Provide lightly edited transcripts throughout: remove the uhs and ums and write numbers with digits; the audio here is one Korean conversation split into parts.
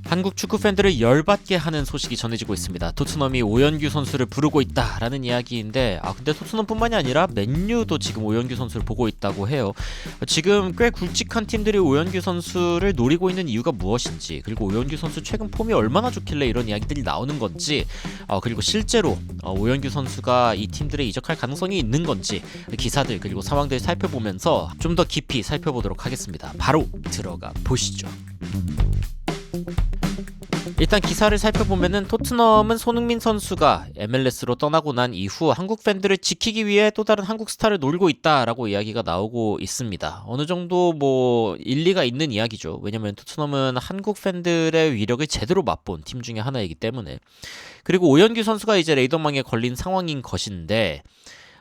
한국 축구 팬들을 열받게 하는 소식이 전해지고 있습니다. 토트넘이 오연규 선수를 부르고 있다라는 이야기인데, 근데 토트넘뿐만이 아니라 맨유도 지금 오연규 선수를 보고 있다고 해요. 지금 꽤 굵직한 팀들이 오연규 선수를 노리고 있는 이유가 무엇인지, 그리고 오연규 선수 최근 폼이 얼마나 좋길래 이런 이야기들이 나오는 건지, 그리고 실제로 오연규 선수가 이 팀들에 이적할 가능성이 있는 건지, 기사들 그리고 상황들 살펴보면서 좀 더 깊이 살펴보도록 하겠습니다. 바로 들어가 보시죠. 일단 기사를 살펴보면은 토트넘은 손흥민 선수가 MLS로 떠나고 난 이후 한국 팬들을 지키기 위해 또 다른 한국 스타를 놀고 있다라고 이야기가 나오고 있습니다. 어느 정도 뭐 일리가 있는 이야기죠. 왜냐면 토트넘은 한국 팬들의 위력을 제대로 맛본 팀 중에 하나이기 때문에. 그리고 오연규 선수가 이제 레이더망에 걸린 상황인 것인데,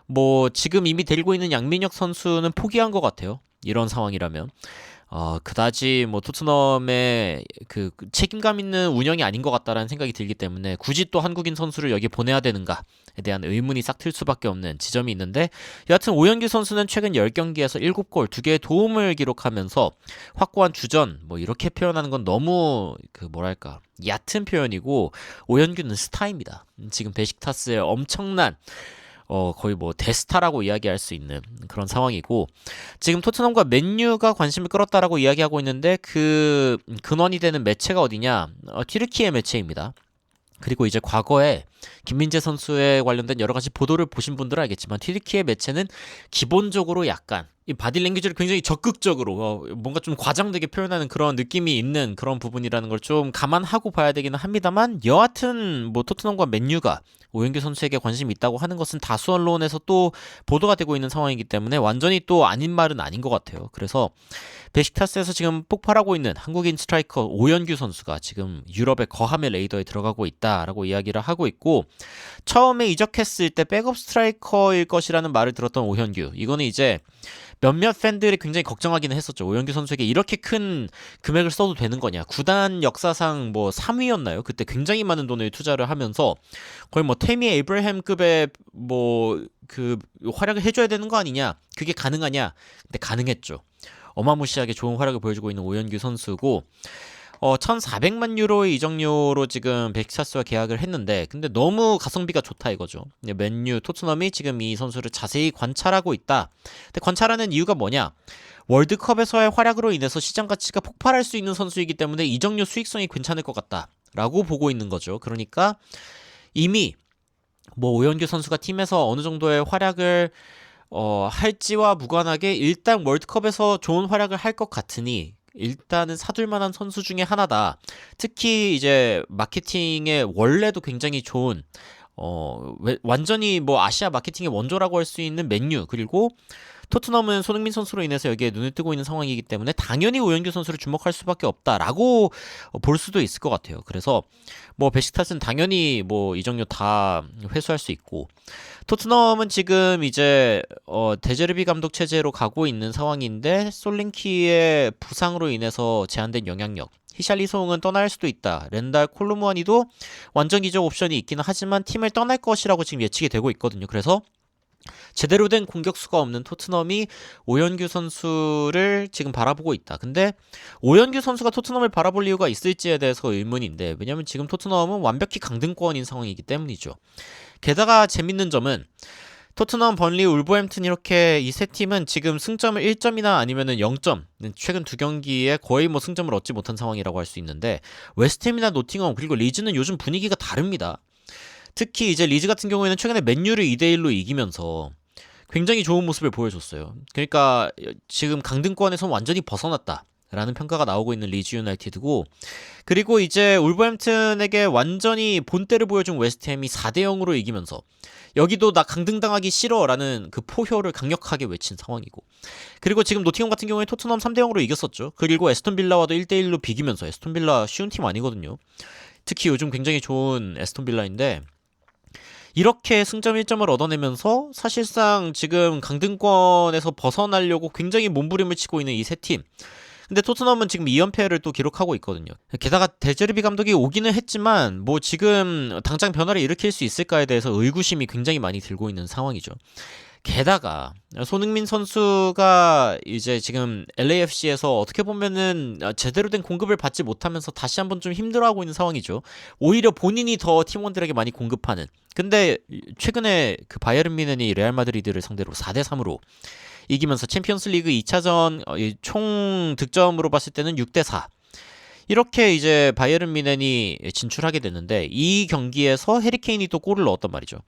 뭐 지금 이미 데리고 있는 양민혁 선수는 포기한 것 같아요. 이런 상황이라면. 그다지 뭐 토트넘의 그 책임감 있는 운영이 아닌 것 같다라는 생각이 들기 때문에 굳이 또 한국인 선수를 여기 보내야 되는가에 대한 의문이 싹 틀 수밖에 없는 지점이 있는데, 여하튼 오연규 선수는 최근 10경기에서 7골 2개의 도움을 기록하면서 확고한 주전, 뭐 이렇게 표현하는 건 너무 뭐랄까 얕은 표현이고, 오연규는 스타입니다. 지금 베식타스의 엄청난 거의 뭐 대스타라고 이야기할 수 있는 그런 상황이고, 지금 토트넘과 맨유가 관심을 끌었다라고 이야기하고 있는데 그 근원이 되는 매체가 어디냐? 튀르키예 매체입니다. 그리고 이제 과거에 김민재 선수에 관련된 여러 가지 보도를 보신 분들은 알겠지만, 튀르키예 매체는 기본적으로 약간 이 바디랭귀지를 굉장히 적극적으로 뭔가 좀 과장되게 표현하는 그런 느낌이 있는 그런 부분이라는 걸 좀 감안하고 봐야 되기는 합니다만, 여하튼 뭐 토트넘과 맨유가 오연규 선수에게 관심이 있다고 하는 것은 다수 언론에서 또 보도가 되고 있는 상황이기 때문에 완전히 또 아닌 말은 아닌 것 같아요. 그래서 베식타스에서 지금 폭발하고 있는 한국인 스트라이커 오연규 선수가 지금 유럽의 거함의 레이더에 들어가고 있다라고 이야기를 하고 있고, 처음에 이적했을 때 백업 스트라이커일 것이라는 말을 들었던 오현규, 이거는 이제 몇몇 팬들이 굉장히 걱정하기는 했었죠. 오연규 선수에게 이렇게 큰 금액을 써도 되는 거냐. 구단 역사상 뭐 3위였나요? 그때 굉장히 많은 돈을 투자를 하면서 거의 뭐 태미 에이브라햄급의 뭐 그 활약을 해줘야 되는 거 아니냐. 그게 가능하냐. 근데 가능했죠. 어마무시하게 좋은 활약을 보여주고 있는 오연규 선수고, 1,400만 유로의 이적료로 지금 베식타스와 계약을 했는데, 근데 너무 가성비가 좋다 이거죠. 맨유, 토트넘이 지금 이 선수를 자세히 관찰하고 있다. 근데 관찰하는 이유가 뭐냐? 월드컵에서의 활약으로 인해서 시장 가치가 폭발할 수 있는 선수이기 때문에 이적료 수익성이 괜찮을 것 같다라고 보고 있는 거죠. 그러니까 이미 뭐 오연규 선수가 팀에서 어느 정도의 활약을 할지와 무관하게 일단 월드컵에서 좋은 활약을 할 것 같으니 일단은 사둘 만한 선수 중에 하나다. 특히 이제 마케팅에 원래도 굉장히 좋은 완전히 뭐 아시아 마케팅의 원조라고 할 수 있는 맨유, 그리고 토트넘은 손흥민 선수로 인해서 여기에 눈을 뜨고 있는 상황이기 때문에 당연히 오연규 선수를 주목할 수밖에 없다라고 볼 수도 있을 것 같아요. 그래서 뭐 베식타스는 당연히 뭐 이적료 다 회수할 수 있고, 토트넘은 지금 이제 데제르비 감독 체제로 가고 있는 상황인데, 솔링키의 부상으로 인해서 제한된 영향력, 히샬리송은 떠날 수도 있다. 렌달 콜로무아니도 완전 이적 옵션이 있기는 하지만 팀을 떠날 것이라고 지금 예측이 되고 있거든요. 그래서 제대로 된 공격수가 없는 토트넘이 오연규 선수를 지금 바라보고 있다. 근데 오연규 선수가 토트넘을 바라볼 이유가 있을지에 대해서 의문인데, 왜냐면 지금 토트넘은 완벽히 강등권인 상황이기 때문이죠. 게다가 재밌는 점은 토트넘, 번리, 울버햄튼 이렇게 이 세 팀은 지금 승점을 1점이나 아니면은 0점, 최근 두 경기에 거의 뭐 승점을 얻지 못한 상황이라고 할 수 있는데, 웨스트햄이나 노팅엄 그리고 리즈는 요즘 분위기가 다릅니다. 특히 이제 리즈 같은 경우에는 최근에 맨유를 2대1로 이기면서 굉장히 좋은 모습을 보여줬어요. 그러니까 지금 강등권에서 완전히 벗어났다 라는 평가가 나오고 있는 리즈 유나이티드고, 그리고 이제 울버햄튼에게 완전히 본때를 보여준 웨스트햄이 4대0으로 이기면서 여기도 나 강등당하기 싫어 라는 그 포효를 강력하게 외친 상황이고, 그리고 지금 노팅엄 같은 경우에 토트넘 3대0으로 이겼었죠. 그리고 에스톤 빌라와도 1대1로 비기면서, 에스톤 빌라 쉬운 팀 아니거든요. 특히 요즘 굉장히 좋은 에스톤 빌라인데, 이렇게 승점 1점을 얻어내면서 사실상 지금 강등권에서 벗어나려고 굉장히 몸부림을 치고 있는 이 세 팀. 근데 토트넘은 지금 2연패를 또 기록하고 있거든요. 게다가 데제르비 감독이 오기는 했지만 뭐 지금 당장 변화를 일으킬 수 있을까에 대해서 의구심이 굉장히 많이 들고 있는 상황이죠. 게다가 손흥민 선수가 이제 지금 LAFC에서 어떻게 보면은 제대로 된 공급을 받지 못하면서 다시 한번 좀 힘들어하고 있는 상황이죠. 오히려 본인이 더 팀원들에게 많이 공급하는. 근데 최근에 그 바이에른 뮌헨이 레알 마드리드를 상대로 4대3으로 이기면서 챔피언스리그 2차전 총 득점으로 봤을 때는 6대4. 이렇게 이제 바이에른 뮌헨이 진출하게 됐는데 이 경기에서 해리케인이 또 골을 넣었단 말이죠.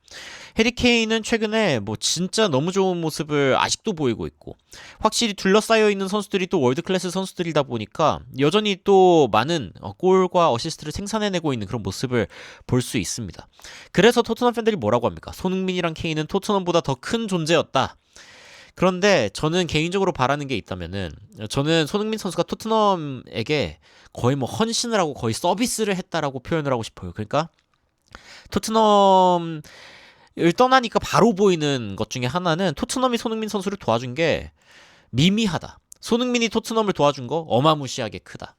해리케인은 최근에 뭐 진짜 너무 좋은 모습을 아직도 보이고 있고 확실히 둘러싸여 있는 선수들이 또 월드 클래스 선수들이다 보니까 여전히 또 많은 골과 어시스트를 생산해내고 있는 그런 모습을 볼 수 있습니다. 그래서 토트넘 팬들이 뭐라고 합니까? 손흥민이랑 케인은 토트넘보다 더 큰 존재였다. 그런데 저는 개인적으로 바라는 게 있다면은 저는 손흥민 선수가 토트넘에게 거의 뭐 헌신을 하고 거의 서비스를 했다라고 표현을 하고 싶어요. 그러니까 토트넘을 떠나니까 바로 보이는 것 중에 하나는 토트넘이 손흥민 선수를 도와준 게 미미하다. 손흥민이 토트넘을 도와준 거 어마무시하게 크다.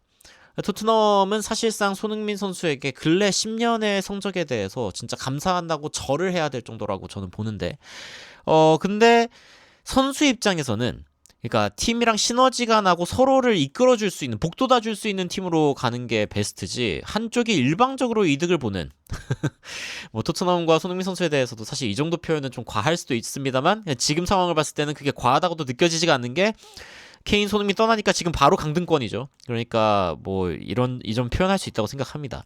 토트넘은 사실상 손흥민 선수에게 근래 10년의 성적에 대해서 진짜 감사한다고 절을 해야 될 정도라고 저는 보는데 근데 선수 입장에서는 그러니까 팀이랑 시너지가 나고 서로를 이끌어줄 수 있는 복돋아 줄 수 있는 팀으로 가는 게 베스트지 한쪽이 일방적으로 이득을 보는 뭐 토트넘과 손흥민 선수에 대해서도 사실 이 정도 표현은 좀 과할 수도 있습니다만 지금 상황을 봤을 때는 그게 과하다고도 느껴지지가 않는 게 케인 손흥민 떠나니까 지금 바로 강등권이죠. 그러니까 뭐 이 점 표현할 수 있다고 생각합니다.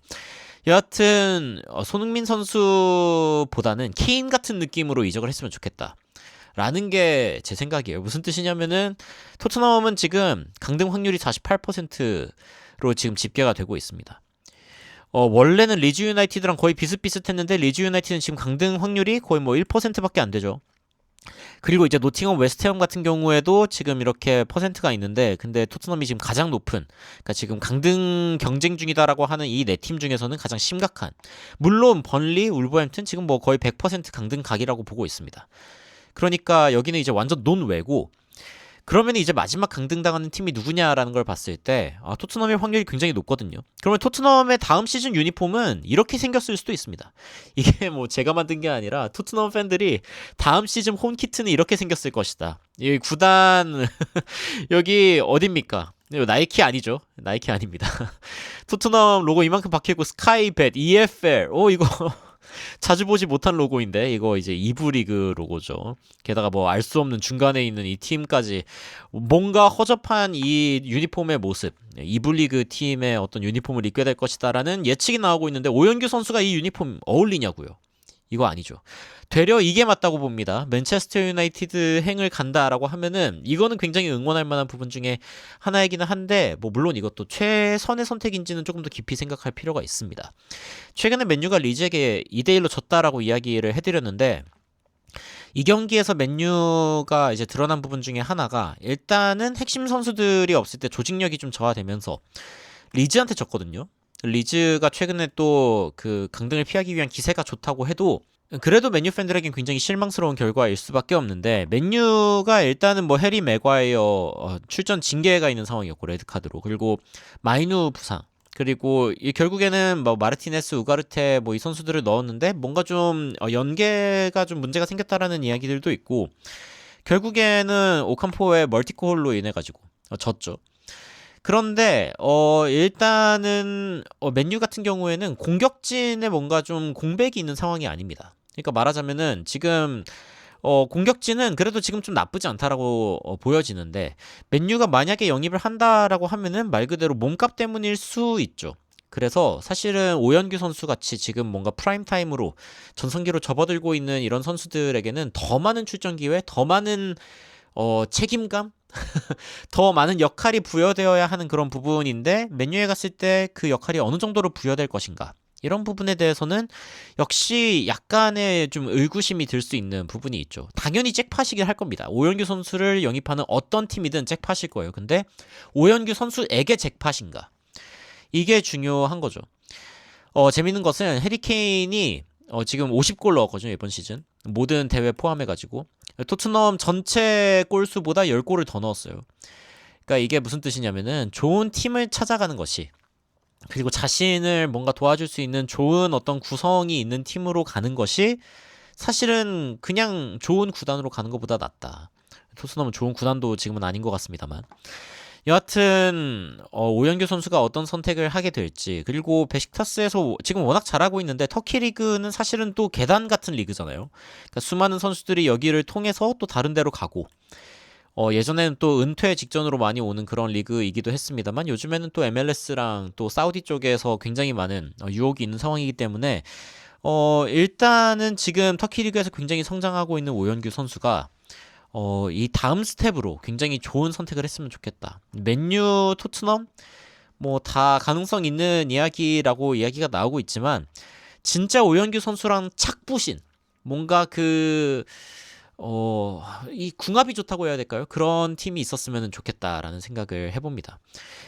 여하튼 손흥민 선수보다는 케인 같은 느낌으로 이적을 했으면 좋겠다. 라는 게 제 생각이에요. 무슨 뜻이냐면은 토트넘은 지금 강등 확률이 48%로 지금 집계가 되고 있습니다. 원래는 리즈 유나이티드랑 거의 비슷비슷했는데 리즈 유나이티드는 지금 강등 확률이 거의 뭐 1%밖에 안 되죠. 그리고 이제 노팅엄 웨스트햄 같은 경우에도 지금 이렇게 퍼센트가 있는데 근데 토트넘이 지금 가장 높은 그러니까 지금 강등 경쟁 중이다라고 하는 이 네 팀 중에서는 가장 심각한 물론 번리, 울버햄튼 지금 뭐 거의 100% 강등 각이라고 보고 있습니다. 그러니까 여기는 이제 완전 논외고 그러면 이제 마지막 강등당하는 팀이 누구냐라는 걸 봤을 때 토트넘의 확률이 굉장히 높거든요. 그러면 토트넘의 다음 시즌 유니폼은 이렇게 생겼을 수도 있습니다. 이게 뭐 제가 만든 게 아니라 토트넘 팬들이 다음 시즌 홈키트는 이렇게 생겼을 것이다. 이 구단 여기 어딥니까? 나이키 아니죠? 나이키 아닙니다. 토트넘 로고 이만큼 박혀있고 스카이벳, EFL 이거 자주 보지 못한 로고인데 이거 이제 이브 리그 로고죠. 게다가 뭐 알 수 없는 중간에 있는 이 팀까지 뭔가 허접한 이 유니폼의 모습 이브 리그 팀의 어떤 유니폼을 입게 될 것이다라는 예측이 나오고 있는데 오연규 선수가 이 유니폼 어울리냐고요. 이거 아니죠. 되려 이게 맞다고 봅니다. 맨체스터 유나이티드 행을 간다라고 하면은 이거는 굉장히 응원할 만한 부분 중에 하나이기는 한데 뭐 물론 이것도 최선의 선택인지는 조금 더 깊이 생각할 필요가 있습니다. 최근에 맨유가 리즈에게 2대1로 졌다라고 이야기를 해드렸는데 이 경기에서 맨유가 이제 드러난 부분 중에 하나가 일단은 핵심 선수들이 없을 때 조직력이 좀 저하되면서 리즈한테 졌거든요. 리즈가 최근에 또 그 강등을 피하기 위한 기세가 좋다고 해도 그래도 맨유 팬들에겐 굉장히 실망스러운 결과일 수밖에 없는데 맨유가 일단은 뭐 해리 맥과이어 출전 징계가 있는 상황이었고 레드카드로 그리고 마이누 부상 그리고 결국에는 뭐 마르티네스, 우가르테 뭐 이 선수들을 넣었는데 뭔가 좀 연계가 좀 문제가 생겼다라는 이야기들도 있고 결국에는 오캄포의 멀티골로 인해 가지고 졌죠. 그런데 일단은 맨유 같은 경우에는 공격진에 뭔가 좀 공백이 있는 상황이 아닙니다. 그러니까 말하자면은 지금 공격진은 그래도 지금 좀 나쁘지 않다라고 보여지는데 맨유가 만약에 영입을 한다라고 하면은 말 그대로 몸값 때문일 수 있죠. 그래서 사실은 오연규 선수 같이 지금 뭔가 프라임 타임으로 전성기로 접어들고 있는 이런 선수들에게는 더 많은 출전 기회, 더 많은 책임감, 더 많은 역할이 부여되어야 하는 그런 부분인데 맨유에 갔을 때 그 역할이 어느 정도로 부여될 것인가 이런 부분에 대해서는 역시 약간의 좀 의구심이 들 수 있는 부분이 있죠. 당연히 잭팟이긴 할 겁니다. 오연규 선수를 영입하는 어떤 팀이든 잭팟일 거예요. 근데 오연규 선수에게 잭팟인가 이게 중요한 거죠. 재밌는 것은 해리케인이 지금 50골 넣었거든요. 이번 시즌 모든 대회 포함해가지고 토트넘 전체 골수보다 10골을 더 넣었어요. 그러니까 이게 무슨 뜻이냐면은 좋은 팀을 찾아가는 것이 그리고 자신을 뭔가 도와줄 수 있는 좋은 어떤 구성이 있는 팀으로 가는 것이 사실은 그냥 좋은 구단으로 가는 것보다 낫다. 토트넘은 좋은 구단도 지금은 아닌 것 같습니다만. 여하튼 오영규 선수가 어떤 선택을 하게 될지, 그리고 베식타스에서 지금 워낙 잘하고 있는데 터키 리그는 사실은 또 계단 같은 리그잖아요. 그러니까 수많은 선수들이 여기를 통해서 또 다른 데로 가고, 예전에는 또 은퇴 직전으로 많이 오는 그런 리그이기도 했습니다만, 요즘에는 또 MLS랑 또 사우디 쪽에서 굉장히 많은 유혹이 있는 상황이기 때문에 일단은 지금 터키 리그에서 굉장히 성장하고 있는 오영규 선수가 이 다음 스텝으로 굉장히 좋은 선택을 했으면 좋겠다. 맨유, 토트넘 뭐 다 가능성 있는 이야기라고 이야기가 나오고 있지만, 진짜 오영규 선수랑 착부신, 뭔가 이 궁합이 좋다고 해야 될까요? 그런 팀이 있었으면 좋겠다라는 생각을 해봅니다.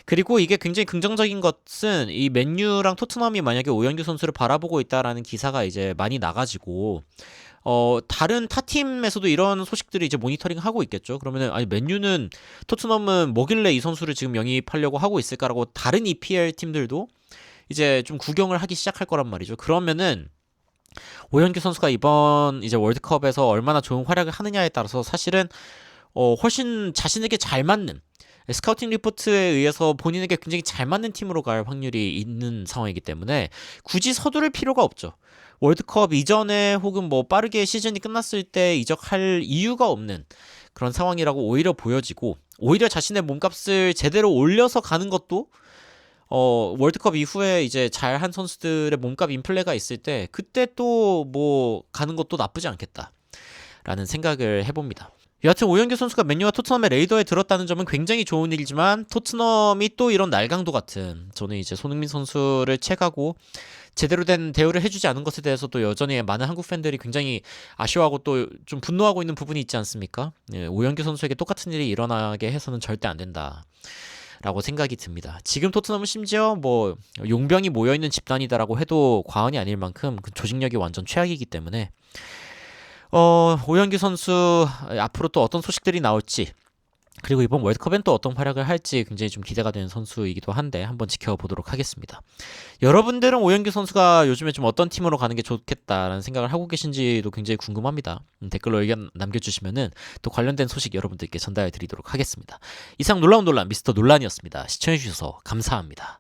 그리고 이게 굉장히 긍정적인 것은, 이 맨유랑 토트넘이 만약에 오영규 선수를 바라보고 있다라는 기사가 이제 많이 나가지고, 다른 타 팀에서도 이런 소식들이 이제 모니터링 하고 있겠죠. 그러면은, 아니, 맨유는, 토트넘은 뭐길래 이 선수를 지금 영입하려고 하고 있을까라고 다른 EPL 팀들도 이제 좀 구경을 하기 시작할 거란 말이죠. 그러면은, 오현규 선수가 이번 이제 월드컵에서 얼마나 좋은 활약을 하느냐에 따라서 사실은 훨씬 자신에게 잘 맞는, 스카우팅 리포트에 의해서 본인에게 굉장히 잘 맞는 팀으로 갈 확률이 있는 상황이기 때문에 굳이 서두를 필요가 없죠. 월드컵 이전에 혹은 뭐 빠르게 시즌이 끝났을 때 이적할 이유가 없는 그런 상황이라고 오히려 보여지고, 오히려 자신의 몸값을 제대로 올려서 가는 것도 월드컵 이후에 이제 잘한 선수들의 몸값 인플레가 있을 때 그때 또 뭐 가는 것도 나쁘지 않겠다라는 생각을 해봅니다. 여하튼 오영규 선수가 맨유와 토트넘의 레이더에 들었다는 점은 굉장히 좋은 일이지만, 토트넘이 또 이런 날강도 같은, 저는 이제 손흥민 선수를 채가고 제대로 된 대우를 해주지 않은 것에 대해서 또 여전히 많은 한국 팬들이 굉장히 아쉬워하고 또 좀 분노하고 있는 부분이 있지 않습니까? 예, 오영규 선수에게 똑같은 일이 일어나게 해서는 절대 안 된다 라고 생각이 듭니다. 지금 토트넘은 심지어 뭐 용병이 모여있는 집단이다라고 해도 과언이 아닐 만큼 그 조직력이 완전 최악이기 때문에, 오영규 선수 앞으로 또 어떤 소식들이 나올지, 그리고 이번 월드컵엔 또 어떤 활약을 할지 굉장히 좀 기대가 되는 선수이기도 한데 한번 지켜보도록 하겠습니다. 여러분들은 오영규 선수가 요즘에 좀 어떤 팀으로 가는 게 좋겠다라는 생각을 하고 계신지도 굉장히 궁금합니다. 댓글로 의견 남겨주시면은 또 관련된 소식 여러분들께 전달해 드리도록 하겠습니다. 이상 놀라운 논란 미스터 논란이었습니다. 시청해주셔서 감사합니다.